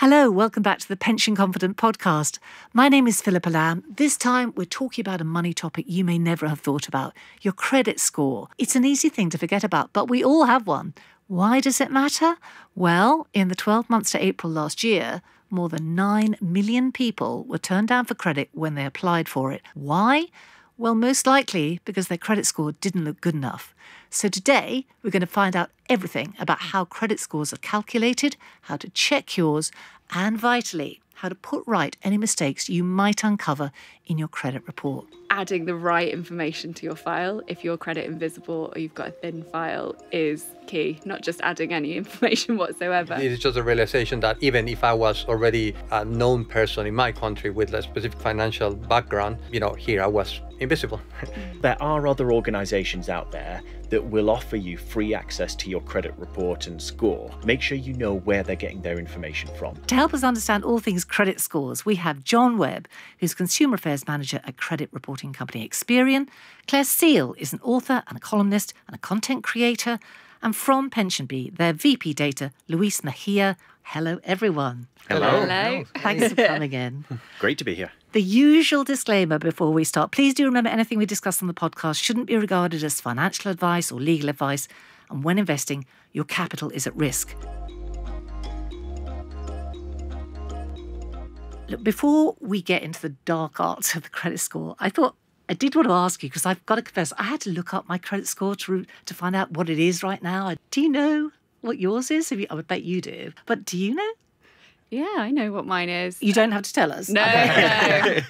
Hello, welcome back to the Pension Confident Podcast. My name is Philippa Lamb. This time we're talking about a money topic you may never have thought about, your credit score. It's an easy thing to forget about, but we all have one. Why does it matter? Well, in the 12 months to April last year, more than 9 million people were turned down for credit when they applied for it. Why? Well, most likely because their credit score didn't look good enough. So today, we're going to find out everything about how credit scores are calculated, how to check yours, and vitally, how to put right any mistakes you might uncover in your credit report. Adding the right information to your file, if you're credit invisible or you've got a thin file, is key, not just adding any information whatsoever. It is just a realization that even if I was already a known person in my country with a specific financial background, here I was invisible. There are other organisations out there that will offer you free access to your credit report and score. Make sure you know where they're getting their information from. To help us understand all things credit scores, we have John Webb, who's Consumer Affairs Manager at credit reporting company Experian. Clare is an author and a columnist and a content creator. And from PensionBee, their VP Data, Luis Mejia. Hello, everyone. Hello. Hello. Thanks for coming in. Great to be here. The usual disclaimer before we start. Please do remember anything we discuss on the podcast shouldn't be regarded as financial advice or legal advice. And when investing, your capital is at risk. Look, before we get into the dark arts of the credit score, I did want to ask you, because I've got to confess, I had to look up my credit score to find out what it is right now. Do you know what yours is? I would bet you do. But do you know? Yeah, I know what mine is. You don't have to tell us. No. I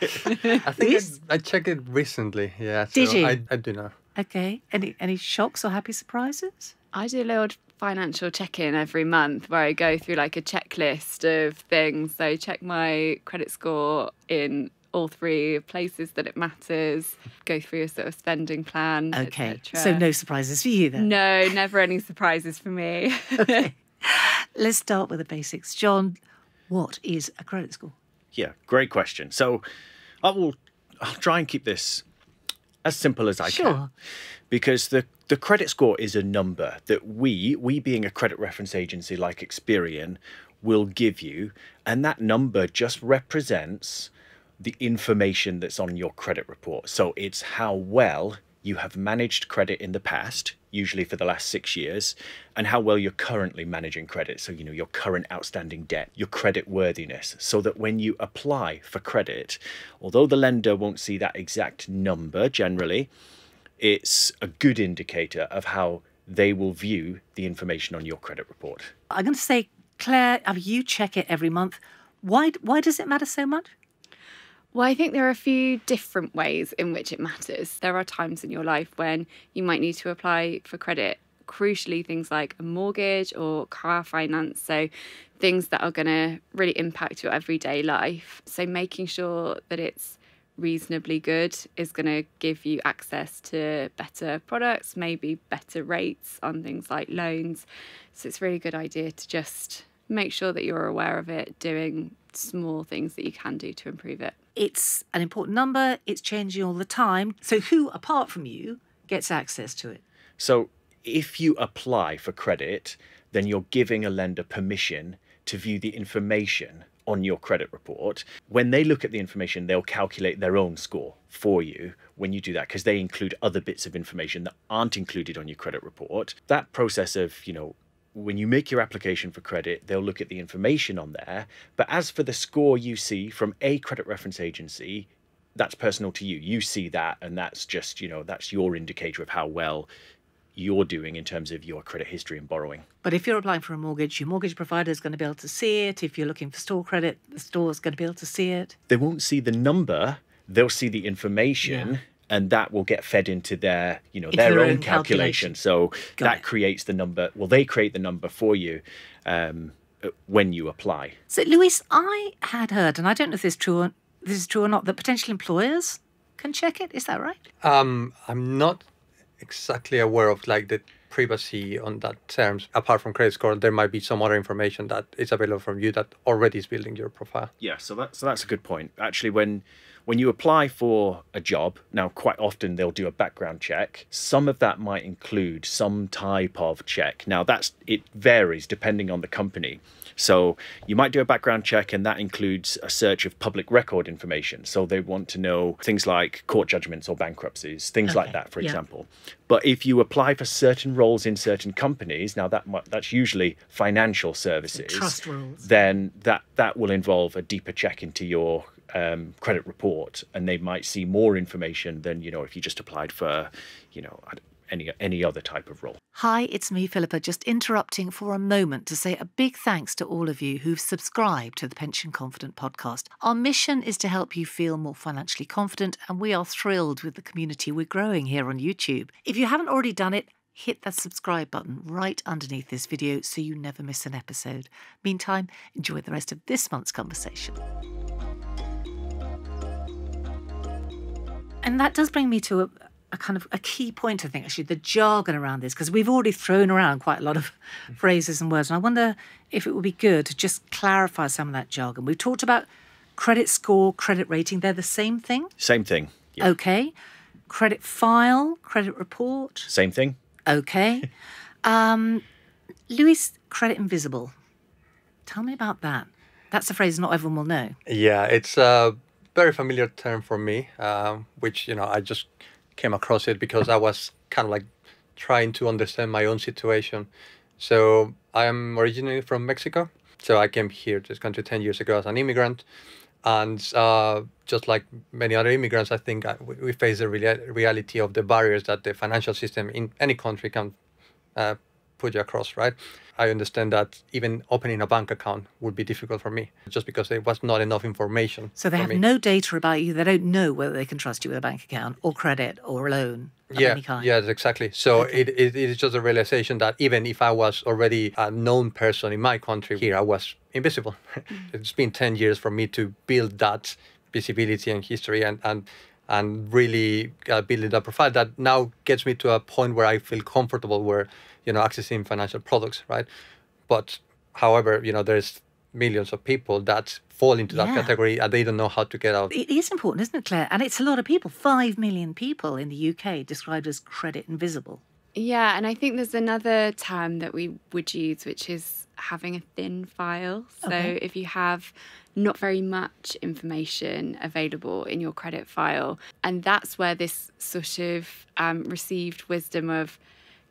think I checked it recently. Yeah. So Did you? I do know. Okay. Any shocks or happy surprises? I do a little financial check-in every month where I go through like a checklist of things. So check my credit score in all three places that it matters, go through a sort of spending plan, Okay. etc. So no surprises for you then? No, never any surprises for me. Okay. Let's start with the basics. John, what is a credit score? Yeah, great question. So I'll try and keep this as simple as I can. Because the credit score is a number that we being a credit reference agency like Experian, will give you. And that number just represents the information that's on your credit report. So it's how well you have managed credit in the past, usually for the last 6 years, and how well you're currently managing credit. So, your current outstanding debt, your credit worthiness, so that when you apply for credit, although the lender won't see that exact number generally, it's a good indicator of how they will view the information on your credit report. I'm going to say, Claire, you check it every month. Why does it matter so much? Well, I think there are a few different ways in which it matters. There are times in your life when you might need to apply for credit, crucially things like a mortgage or car finance, so things that are going to really impact your everyday life. So making sure that it's reasonably good is going to give you access to better products, maybe better rates on things like loans. So it's a really good idea to just make sure that you're aware of it, doing small things that you can do to improve it. It's an important number. It's changing all the time. So who, apart from you, gets access to it? So if you apply for credit, then you're giving a lender permission to view the information on your credit report. When they look at the information, they'll calculate their own score for you when you do that, because they include other bits of information that aren't included on your credit report. That process of, when you make your application for credit, they'll look at the information on there. But as for the score you see from a credit reference agency, that's personal to you. You see that, and that's just, that's your indicator of how well you're doing in terms of your credit history and borrowing. But if you're applying for a mortgage, your mortgage provider is going to be able to see it. If you're looking for store credit, the store is going to be able to see it. They won't see the number, they'll see the information. Yeah. And that will get fed into their, their own calculation. So that creates the number. Well, they create the number for you when you apply. So, Luis, I had heard, and I don't know if this is true or not, that potential employers can check it. Is that right? I'm not exactly aware of the privacy on that terms. Apart from credit score, there might be some other information that is available from you that already is building your profile. Yeah, so that's a good point. Actually, when you apply for a job, now quite often they'll do a background check. Some of that might include some type of check. Now it varies depending on the company. So you might do a background check, and that includes a search of public record information. So they want to know things like court judgments or bankruptcies, things like that, for example. But if you apply for certain roles in certain companies, now that's usually financial services, trust roles, then that will involve a deeper check into your credit report, and they might see more information than, if you just applied for, any other type of role. Hi, it's me, Philippa, just interrupting for a moment to say a big thanks to all of you who've subscribed to the Pension Confident podcast. Our mission is to help you feel more financially confident, and we are thrilled with the community we're growing here on YouTube. If you haven't already done it, hit that subscribe button right underneath this video so you never miss an episode. Meantime, enjoy the rest of this month's conversation. And that does bring me to a kind of a key point, I think, actually, the jargon around this, because we've already thrown around quite a lot of phrases and words. And I wonder if it would be good to just clarify some of that jargon. We've talked about credit score, credit rating. They're the same thing? Same thing. Yeah. Okay. Credit file, credit report. Same thing. Okay. Louis, credit invisible. Tell me about that. That's a phrase not everyone will know. Yeah, it's a very familiar term for me, which, I just came across it because I was kind of like trying to understand my own situation. So I am originally from Mexico. So I came here to this country 10 years ago as an immigrant. And just like many other immigrants, I think we face the reality of the barriers that the financial system in any country can put you across, right? I understand that even opening a bank account would be difficult for me just because there was not enough information. So they have no data about you. They don't know whether they can trust you with a bank account or credit or a loan of any kind. Yes, exactly. So it is just a realization that even if I was already a known person in my country, here I was invisible. It's been 10 years for me to build that visibility and history and really building that profile that now gets me to a point where I feel comfortable where, accessing financial products, right? But however, there's millions of people that fall into that category and they don't know how to get out. It is important, isn't it, Claire? And it's a lot of people, 5 million people in the UK described as credit invisible. Yeah, and I think there's another term that we would use, which is having a thin file. So if you have not very much information available in your credit file, and that's where this sort of received wisdom of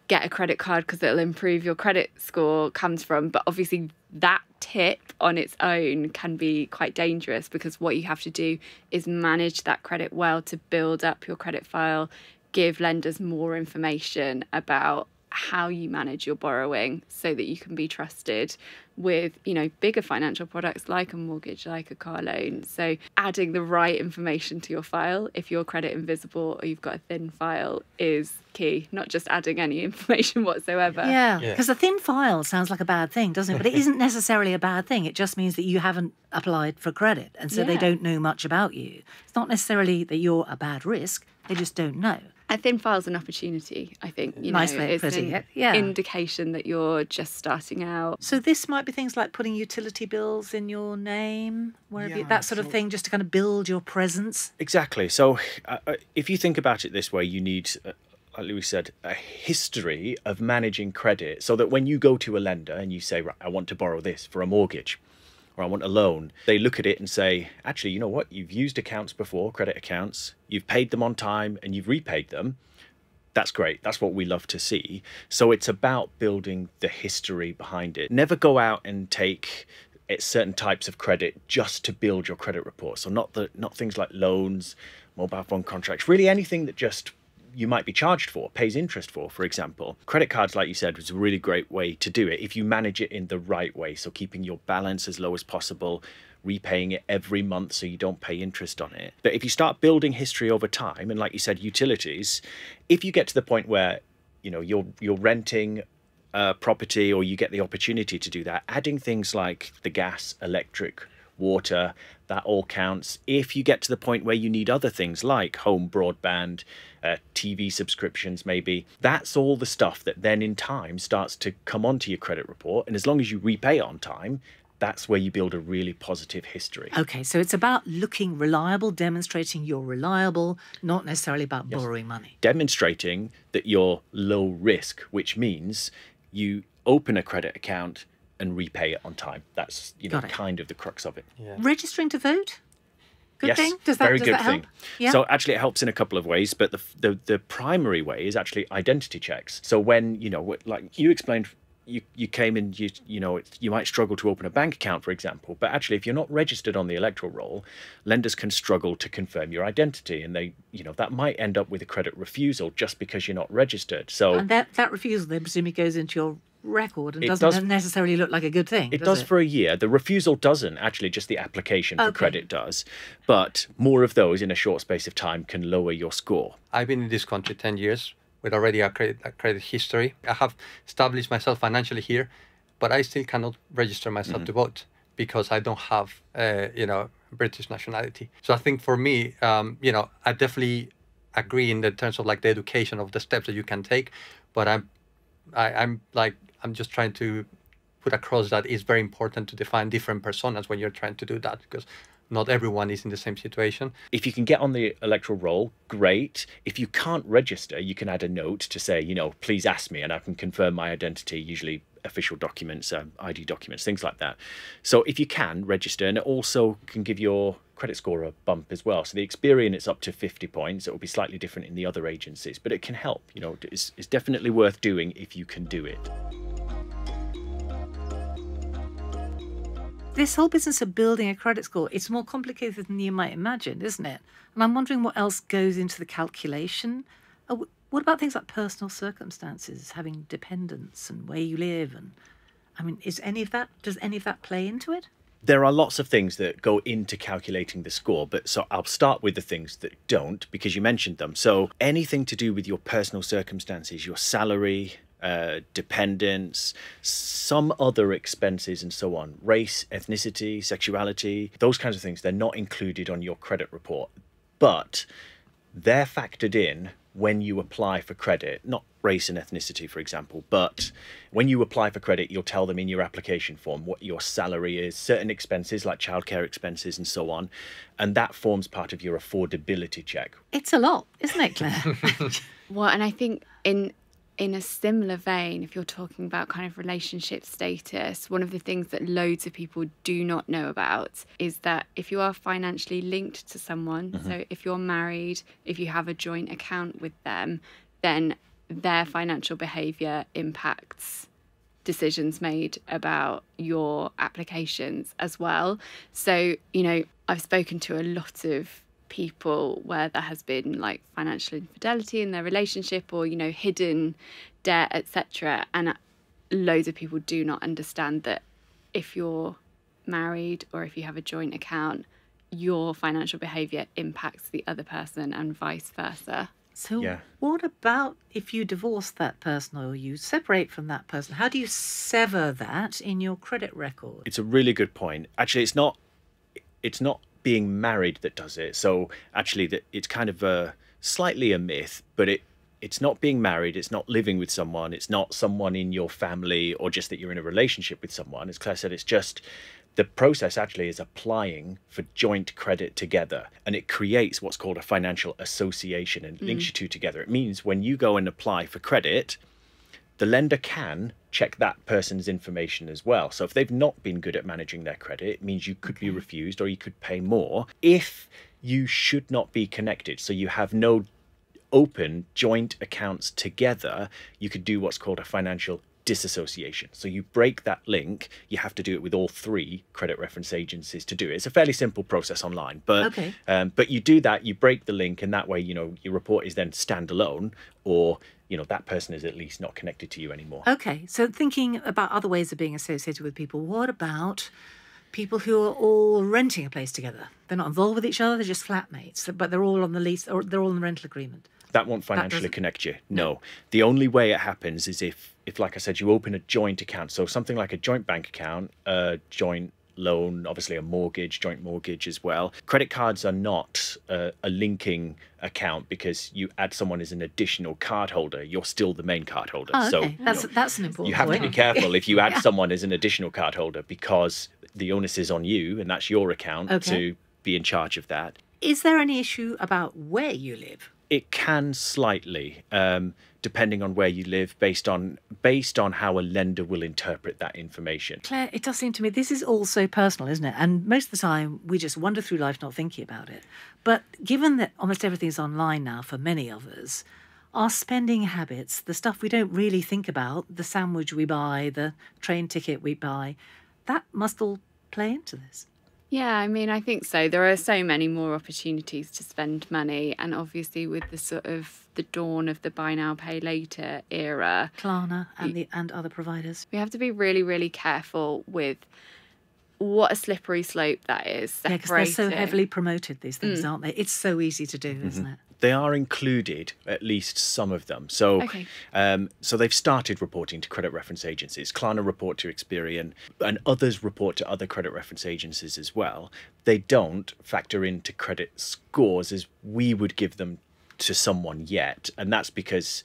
get a credit card because it'll improve your credit score comes from. But obviously that tip on its own can be quite dangerous because what you have to do is manage that credit well to build up your credit file, give lenders more information about how you manage your borrowing so that you can be trusted with, bigger financial products like a mortgage, like a car loan. So adding the right information to your file, if you're credit invisible or you've got a thin file, is key, not just adding any information whatsoever. Yeah, because a thin file sounds like a bad thing, doesn't it? But it isn't necessarily a bad thing. It just means that you haven't applied for credit. And so they don't know much about you. It's not necessarily that you're a bad risk. They just don't know. A thin file's an opportunity, I think. Nice way of putting it. Yeah. Indication that you're just starting out. So this might be things like putting utility bills in your name, that sort of thing, just to kind of build your presence. Exactly. So if you think about it this way, you need, like Louis said, a history of managing credit so that when you go to a lender and you say, right, I want to borrow this for a mortgage, or I want a loan, they look at it and say, actually, you know what? You've used accounts before, credit accounts. You've paid them on time and you've repaid them. That's great. That's what we love to see. So it's about building the history behind it. Never go out and take certain types of credit just to build your credit report. So not things like loans, mobile phone contracts, really anything that just you might be charged for, pays interest for example. Credit cards, like you said, was a really great way to do it if you manage it in the right way. So keeping your balance as low as possible, repaying it every month so you don't pay interest on it. But if you start building history over time, and like you said, utilities, if you get to the point where, you're renting a property or you get the opportunity to do that, adding things like the gas, electric, water, that all counts. If you get to the point where you need other things like home broadband, TV subscriptions maybe, that's all the stuff that then in time starts to come onto your credit report. And as long as you repay on time, that's where you build a really positive history. Okay, so it's about looking reliable, demonstrating you're reliable, not necessarily about borrowing money. Demonstrating that you're low risk, which means you open a credit account and repay it on time. That's, kind of the crux of it. Yeah. Registering to vote? Good thing? Does very that good help? thing. Yeah. So actually it helps in a couple of ways, but the primary way is actually identity checks. So when, like you explained, you came in, you might struggle to open a bank account, for example, but actually if you're not registered on the electoral roll, lenders can struggle to confirm your identity, and they, that might end up with a credit refusal just because you're not registered. So and that refusal then presumably goes into your record and doesn't necessarily look like a good thing. It does for a year. The refusal doesn't, actually, just the application for credit does. But more of those in a short space of time can lower your score. I've been in this country 10 years with already a credit history. I have established myself financially here, but I still cannot register myself to vote because I don't have, British nationality. So I think for me, I definitely agree in the terms of like the education of the steps that you can take, but I'm just trying to put across that it's very important to define different personas when you're trying to do that, because not everyone is in the same situation. If you can get on the electoral roll, great. If you can't register, you can add a note to say, please ask me, and I can confirm my identity, usually official documents, ID documents, things like that. So if you can register, and it also can give your credit score a bump as well. So the Experian, it's up to 50 points. It will be slightly different in the other agencies, but it can help. It's definitely worth doing if you can do it. This whole business of building a credit score, it's more complicated than you might imagine, isn't it? And I'm wondering what else goes into the calculation. What about things like personal circumstances, having dependents and where you live? And does any of that play into it? There are lots of things that go into calculating the score, but so I'll start with the things that don't, because you mentioned them. So anything to do with your personal circumstances, your salary, dependents, some other expenses and so on, race, ethnicity, sexuality, those kinds of things, they're not included on your credit report, but they're factored in when you apply for credit. Not race and ethnicity, for example, but when you apply for credit, you'll tell them in your application form what your salary is, certain expenses like childcare expenses and so on, and that forms part of your affordability check. It's a lot, isn't it, Claire? Well, and I think in a similar vein, if you're talking about kind of relationship status, one of the things that loads of people do not know about is that if you are financially linked to someone, so if you're married, if you have a joint account with them, then their financial behaviour impacts decisions made about your applications as well. So, I've spoken to a lot of people where there has been like financial infidelity in their relationship or hidden debt, etc., and loads of people do not understand that if you're married or if you have a joint account, your financial behavior impacts the other person and vice versa. So what about if you divorce that person or you separate from that person? How do you sever that in your credit record? It's a really good point. Actually, it's not being married that does it. So actually it's kind of slightly a myth, but it's not being married, it's not living with someone, it's not someone in your family or just that you're in a relationship with someone. As Claire said, it's just the process actually is applying for joint credit together, and it creates what's called a financial association and links you two together. It means when you go and apply for credit, the lender can check that person's information as well. So if they've not been good at managing their credit, it means you could be refused or you could pay more. If you should not be connected, so you have no open joint accounts together, you could do what's called a financial disassociation. So you break that link. You have to do it with all 3 credit reference agencies to do it. It's a fairly simple process online, but you do that, you break the link, and that way, your report is then standalone, or that person is at least not connected to you anymore. Okay, so thinking about other ways of being associated with people, what about people who are all renting a place together? They're not involved with each other, they're just flatmates, but they're all on the lease, or they're all in the rental agreement. That won't financially connect you. No. The only way it happens is if, like I said, you open a joint account. So something like a joint bank account, a joint loan, obviously a mortgage, joint mortgage as well. Credit cards are not a linking account because you add someone as an additional card holder. You're still the main card holder. Oh, okay. So that's an important point. You have to be careful if you add someone as an additional card holder, because the onus is on you, and that's your account to be in charge of that. Is there any issue about where you live It can slightly, depending on where you live, based on how a lender will interpret that information. Claire, it does seem to me this is all so personal, isn't it? And most of the time we just wander through life not thinking about it. But given that almost everything's online now for many of us, our spending habits, the stuff we don't really think about, the sandwich we buy, the train ticket we buy, that must all play into this. Yeah, I mean, I think so. There are so many more opportunities to spend money. And obviously with the sort of the dawn of the buy now, pay later era, Klarna and other providers. we have to be really, really careful with what a slippery slope that is. Yeah, because they're so separating. heavily promoted, these things, aren't they? It's so easy to do, isn't it? They are included, at least some of them. So, Okay. So they've started reporting to credit reference agencies. Klarna report to Experian, and others report to other credit reference agencies as well. They don't factor into credit scores as we would give them to someone yet, and that's because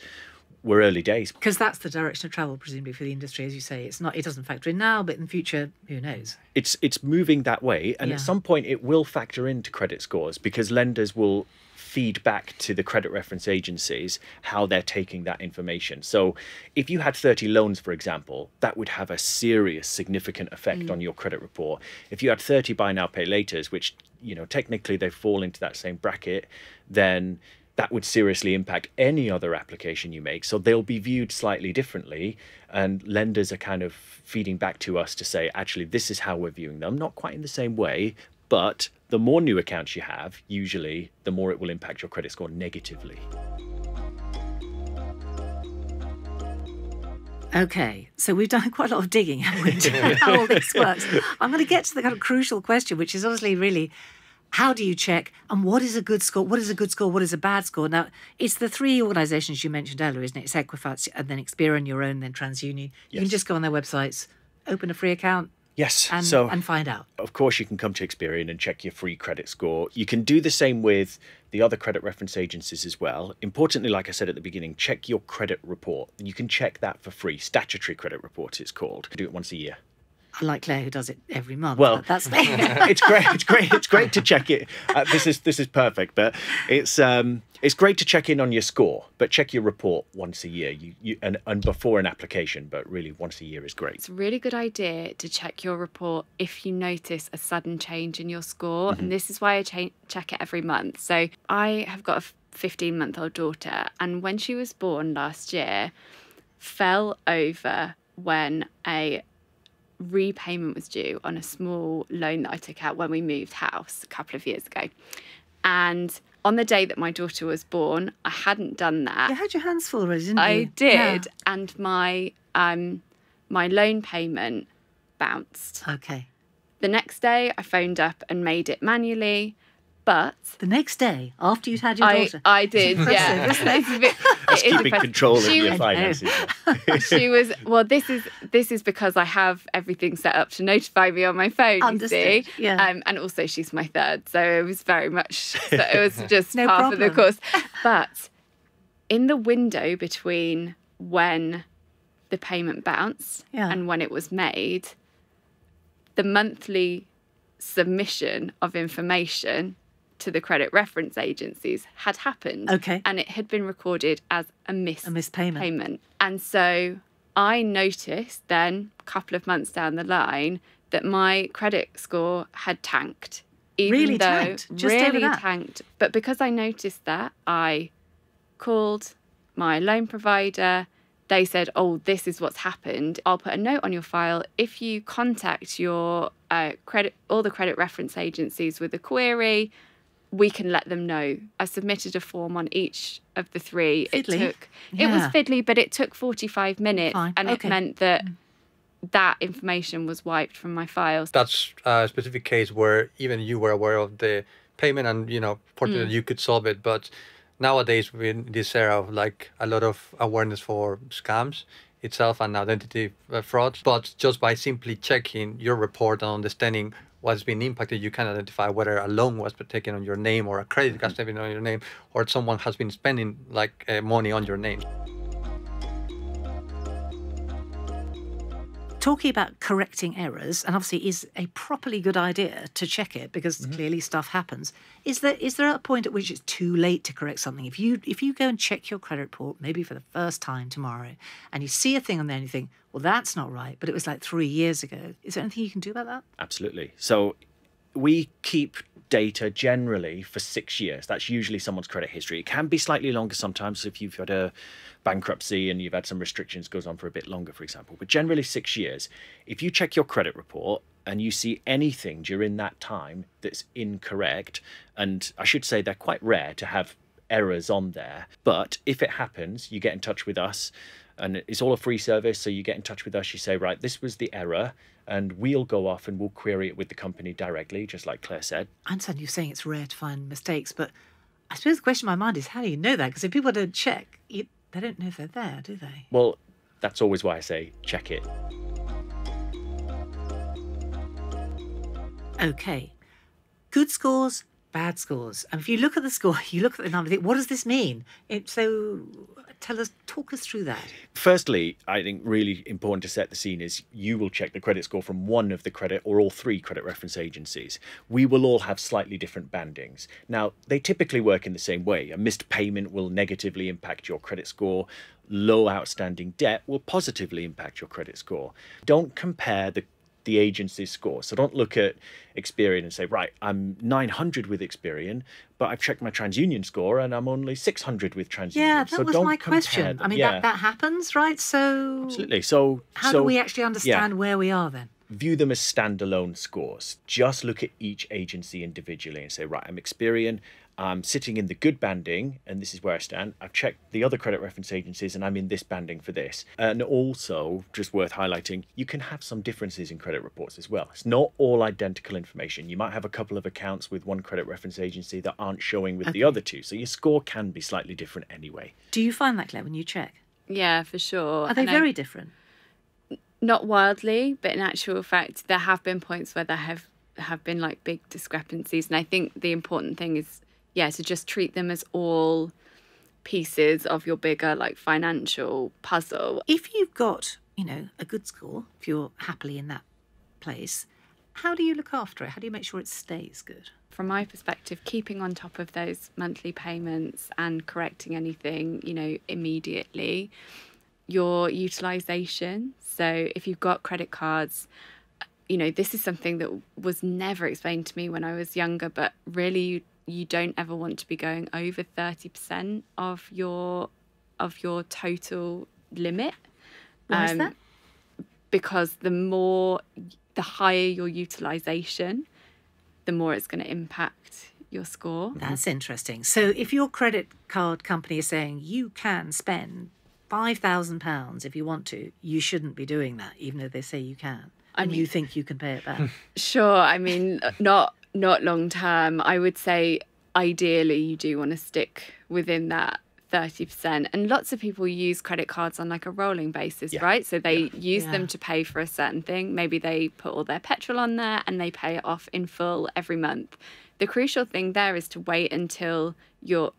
we're early days. Because that's the direction of travel, presumably, for the industry, as you say. It doesn't factor in now, but in the future, who knows? It's moving that way, and Yeah. at some point it will factor into credit scores because lenders will feed back to the credit reference agencies how they're taking that information. So if you had 30 loans, for example, that would have a serious, significant effect on your credit report. If you had 30 buy now, pay laters, which, technically they fall into that same bracket, then that would seriously impact any other application you make. So they'll be viewed slightly differently. And lenders are kind of feeding back to us to say, actually, this is how we're viewing them. Not quite in the same way, but the more new accounts you have, usually, the more it will impact your credit score negatively. Okay, so we've done quite a lot of digging, haven't we, into how all this works. I'm going to get to the kind of crucial question, which is honestly really, how do you check and what is a good score? What is a good score? What is a bad score? Now, it's the three organisations you mentioned earlier, isn't it? It's Equifax and then Experian, your own, then TransUnion. You can just go on their websites, open a free account, Yes. and find out. Of course, you can come to Experian and check your free credit score. You can do the same with the other credit reference agencies as well. Importantly, like I said at the beginning, check your credit report. You can check that for free. Statutory credit report, it's called. Do it once a year. Unlike Claire, who does it every month. Well, but that's it's great. It's great to check it. This is perfect, but it's great to check in on your score, but check your report once a year. And before an application, but really once a year is great. It's a really good idea to check your report if you notice a sudden change in your score. And this is why I check it every month. So I have got a 15-month-old daughter, and when she was born last year, fell over when a repayment was due on a small loan that I took out when we moved house a couple of years ago. And on the day that my daughter was born, I hadn't done that. You had your hands full already, didn't you? I did, Yeah. and my loan payment bounced. Okay. The next day, I phoned up and made it manually, but The next day, after you'd had your daughter. I did, Impressive, yeah. isn't it? It's a bit, That's it is keeping impressive. control of She your was- finances. She was, well, this is because I have everything set up to notify me on my phone, Understood, you see. yeah. And also she's my third, so it was very much, so it was just No half of the problem. course. But in the window between when the payment bounced Yeah. and when it was made, the monthly submission of information to the credit reference agencies had happened. Okay. And it had been recorded as a missed payment. And so I noticed then, a couple of months down the line, that my credit score had tanked. Even Really though, tanked? Just over really that? tanked. But because I noticed that, I called my loan provider. They said, oh, this is what's happened. I'll put a note on your file. If you contact your all the credit reference agencies with a query, we can let them know. I submitted a form on each of the three. Fiddly. It was Yeah. fiddly, but it took 45 minutes. Fine. And Okay. it meant that that information was wiped from my files. That's a specific case where even you were aware of the payment and, fortunately you could solve it. But nowadays, we're in this era of like a lot of awareness for scams itself and identity fraud. But just by simply checking your report and understanding what's been impacted, you can identify whether a loan was taken on your name or a credit card taken on your name, or someone has been spending money on your name. talking about correcting errors, and obviously is a properly good idea to check it because clearly stuff happens. Is there a point at which it's too late to correct something? If you go and check your credit report, maybe for the first time tomorrow, and you see a thing on there and you think, well, that's not right, but it was like 3 years ago. Is there anything you can do about that? Absolutely. So we keep data generally for 6 years. That's usually someone's credit history. It can be slightly longer sometimes if you've had a bankruptcy and you've had some restrictions, goes on for a bit longer, for example. But generally 6 years. If you check your credit report and you see anything during that time that's incorrect, and I should say they're quite rare to have errors on there, but if it happens, you get in touch with us, and it's all a free service. So you get in touch with us, you say, right, this was the error, and we'll go off and we'll query it with the company directly, just like Claire said. I understand you're saying it's rare to find mistakes, but I suppose the question in my mind is, how do you know that? Because if people don't check, they don't know if they're there, do they? Well, that's always why I say check it. Okay. Good scores, bad scores. And if you look at the score, you look at the number, you think, what does this mean? Talk us through that. Firstly, I think really important to set the scene is you will check the credit score from one of the credit or all three credit reference agencies. We will all have slightly different bandings. Now, they typically work in the same way. A missed payment will negatively impact your credit score. Low outstanding debt will positively impact your credit score. Don't compare the agency's score. So don't look at Experian and say, right, I'm 900 with Experian, but I've checked my TransUnion score and I'm only 600 with TransUnion. Yeah, that was my question. I mean, that happens, right? So absolutely. So how do we actually understand where we are then? View them as standalone scores. Just look at each agency individually and say, right, I'm Experian, I'm sitting in the good banding, and this is where I stand. I've checked the other credit reference agencies, and I'm in this banding for this. And also, just worth highlighting, you can have some differences in credit reports as well. It's not all identical information. You might have a couple of accounts with one credit reference agency that aren't showing with the other two. So your score can be slightly different anyway. Do you find that, Claire, when you check? Yeah, for sure. Are they very different? Not wildly, but in actual fact, there have been points where there have been like big discrepancies. And I think the important thing is, to just treat them as all pieces of your bigger like financial puzzle. If you've got, a good score, if you're happily in that place, how do you look after it? How do you make sure it stays good? From my perspective, keeping on top of those monthly payments and correcting anything, immediately. Your utilisation. So if you've got credit cards, this is something that was never explained to me when I was younger, but really you don't ever want to be going over 30% of your total limit. Why is that? Because the higher your utilisation, the more it's going to impact your score. That's interesting. So if your credit card company is saying you can spend £5,000 if you want to, you shouldn't be doing that, even though they say you can. You think you can pay it back. Sure. I mean, not long term. I would say ideally you do want to stick within that 30%. And lots of people use credit cards on like a rolling basis, right? So they use them to pay for a certain thing. Maybe they put all their petrol on there and they pay it off in full every month. The crucial thing there is to wait until your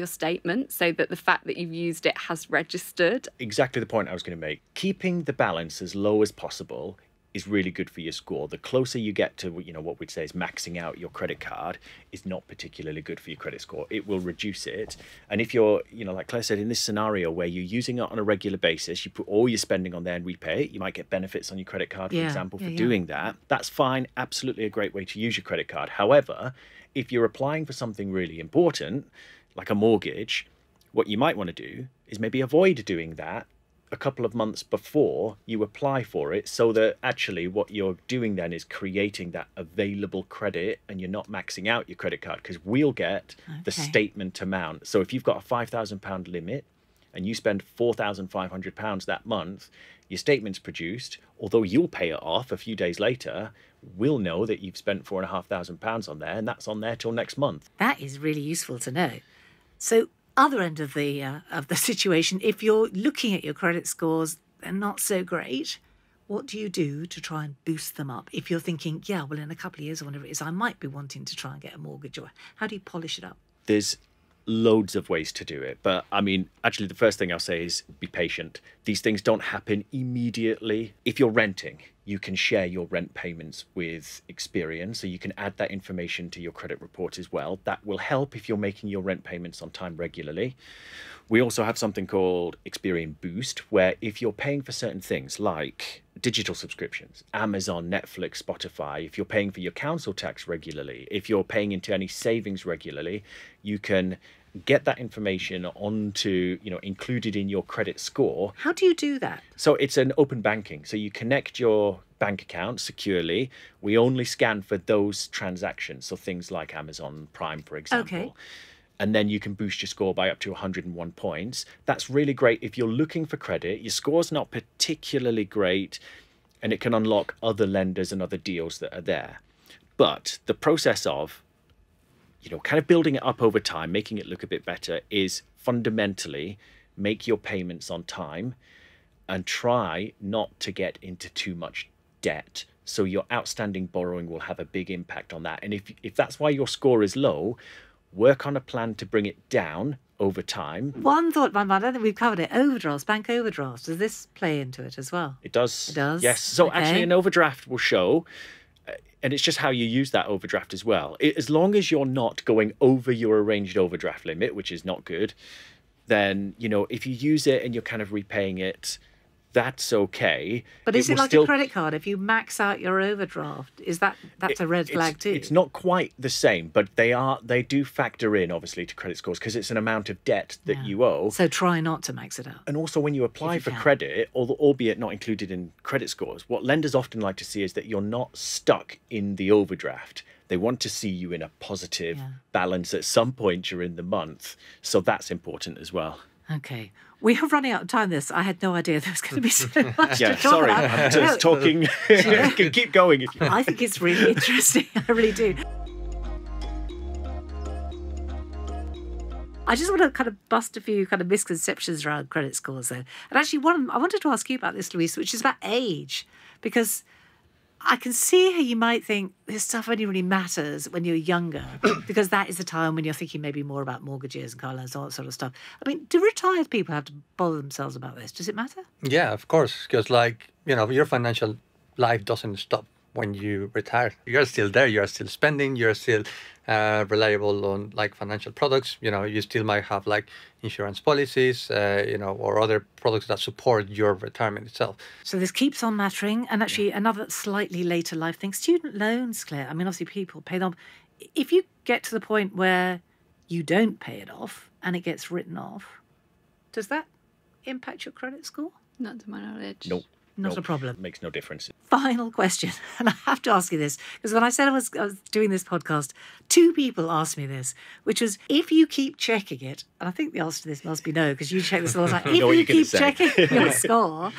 statement, so that the fact that you've used it has registered. Exactly the point I was going to make. Keeping the balance as low as possible is really good for your score. The closer you get to, what we'd say is maxing out your credit card is not particularly good for your credit score. It will reduce it. And if you're, like Claire said, in this scenario where you're using it on a regular basis, you put all your spending on there and repay it, you might get benefits on your credit card, for example, for doing that. That's fine. Absolutely a great way to use your credit card. However, if you're applying for something really important, like a mortgage, what you might want to do is maybe avoid doing that a couple of months before you apply for it, so that actually what you're doing then is creating that available credit and you're not maxing out your credit card, because we'll get the statement amount. So if you've got a £5,000 limit and you spend £4,500 that month, your statement's produced. Although you'll pay it off a few days later, we'll know that you've spent £4,500 on there, and that's on there till next month. That is really useful to know. So other end of the situation, if you're looking at your credit scores, they're not so great, what do you do to try and boost them up? If you're thinking, in a couple of years or whatever it is, I might be wanting to try and get a mortgage, or how do you polish it up? There's loads of ways to do it. But I mean, actually, the first thing I'll say is be patient. These things don't happen immediately. If you're renting, you can share your rent payments with Experian. So you can add that information to your credit report as well. That will help if you're making your rent payments on time regularly. We also have something called Experian Boost, where if you're paying for certain things like digital subscriptions, Amazon, Netflix, Spotify, if you're paying for your council tax regularly, if you're paying into any savings regularly, you can get that information onto, included in your credit score. How do you do that? So it's an open banking. So you connect your bank account securely. We only scan for those transactions. So things like Amazon Prime, for example. Okay. And then you can boost your score by up to 101 points. That's really great if you're looking for credit, your score's not particularly great, and it can unlock other lenders and other deals that are there. But the process of, kind of building it up over time, making it look a bit better, is fundamentally make your payments on time and try not to get into too much debt. So your outstanding borrowing will have a big impact on that. And if that's why your score is low, work on a plan to bring it down over time. One thought in my mind, I think we've covered it, overdrafts, bank overdrafts. Does this play into it as well? It does. It does? Yes. So Okay. actually an overdraft will show, and it's just how you use that overdraft as well. As long as you're not going over your arranged overdraft limit, which is not good, then, if you use it and you're kind of repaying it, that's okay. But is it like a credit card? If you max out your overdraft, that's a red flag too? It's not quite the same, but they do factor in, obviously, to credit scores because it's an amount of debt that you owe. So try not to max it out. And also when you apply for credit, albeit not included in credit scores, what lenders often like to see is that you're not stuck in the overdraft. They want to see you in a positive balance at some point during the month. So that's important as well. Okay. We are running out of time. I had no idea there was going to be so much to talk sorry. about. I'm just talking. You can keep going if you want. I think it's really interesting. I really do. I just want to kind of bust a few kind of misconceptions around credit scores, though. And actually, I wanted to ask you about this, Louise, which is about age, because I can see how you might think this stuff only really matters when you're younger, because that is the time when you're thinking maybe more about mortgages and car loans, all that sort of stuff. I mean, do retired people have to bother themselves about this? Does it matter? Yeah, of course, because your financial life doesn't stop when you retire. You're still there. You're still spending. You're still reliable on financial products. You still might have insurance policies, or other products that support your retirement itself. So this keeps on mattering. And actually another slightly later life thing, student loans, Claire. I mean, obviously people pay them. If you get to the point where you don't pay it off and it gets written off, does that impact your credit score? Not to my knowledge. Nope. Not a problem. Makes no difference. Final question, and I have to ask you this, because when I said I was doing this podcast, 2 people asked me this, which was, if you keep checking it, and I think the answer to this must be no, because you check this all the time, if you keep checking your score,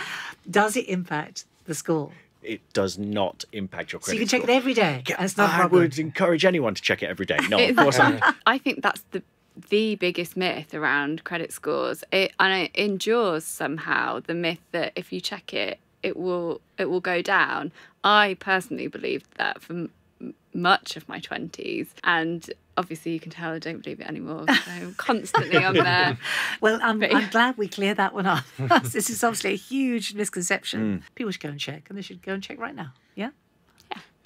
does it impact the score? It does not impact your credit score. So you can check it every day. Yeah, it's not a I problem. would encourage anyone to check it every day. No, of course not. I think that's the biggest myth around credit scores. And it endures somehow the myth that if you check it, it will go down. I personally believed that for much of my 20s, and obviously you can tell I don't believe it anymore. So I'm constantly on there. Well, I'm glad we cleared that one up. This is obviously a huge misconception. People should go and check, and they should go and check right now. Yeah?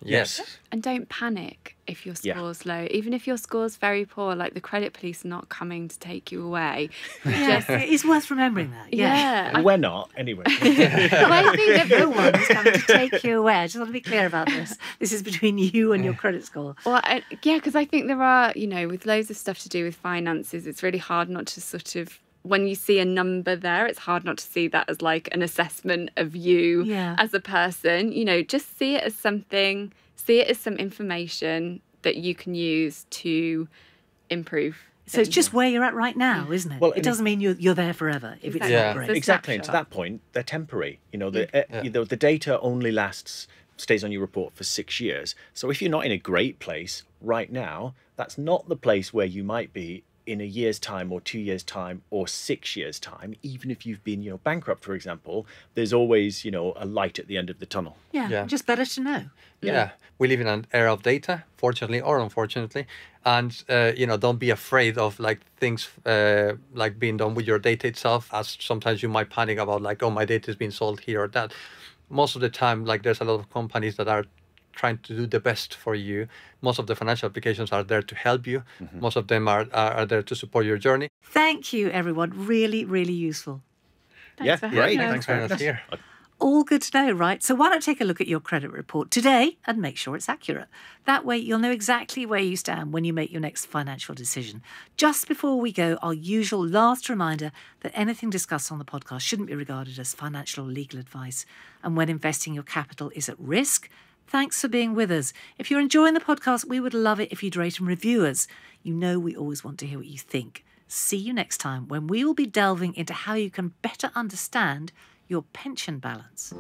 Yes. And don't panic if your score's low. Even if your score's very poor, the credit police are not coming to take you away. It's worth remembering that. Yeah. And we're not, anyway. I think that no one is coming to take you away. I just want to be clear about this. This is between you and your credit score. Well, because I think there are, with loads of stuff to do with finances, it's really hard not to sort of, when you see a number there, it's hard not to see that as an assessment of you as a person. Just see it as something, see it as some information that you can use to improve. So it's just where you're at right now, isn't it? Well, it doesn't mean you're there forever if it's not great. Exactly. And to that point, they're temporary. The data only stays on your report for 6 years. So if you're not in a great place right now, that's not the place where you might be in a year's time or 2 years' time or 6 years' time, even if you've been, bankrupt, for example, there's always, a light at the end of the tunnel. Yeah, just better to know. Yeah. We live in an era of data, fortunately or unfortunately. And, don't be afraid of like things like being done with your data itself, as sometimes you might panic about like, oh, my data is being sold here or that. Most of the time, like there's a lot of companies that are trying to do the best for you. Most of the financial applications are there to help you. Mm-hmm. Most of them are there to support your journey. Thank you, everyone. Really, really useful. Thanks for having us. Thanks for having us here. All good to know, right? So why not take a look at your credit report today and make sure it's accurate? That way you'll know exactly where you stand when you make your next financial decision. Just before we go, our usual last reminder that anything discussed on the podcast shouldn't be regarded as financial or legal advice. And when investing your capital is at risk, thanks for being with us. If you're enjoying the podcast, we would love it if you'd rate and review us. You know we always want to hear what you think. See you next time when we will be delving into how you can better understand your pension balance.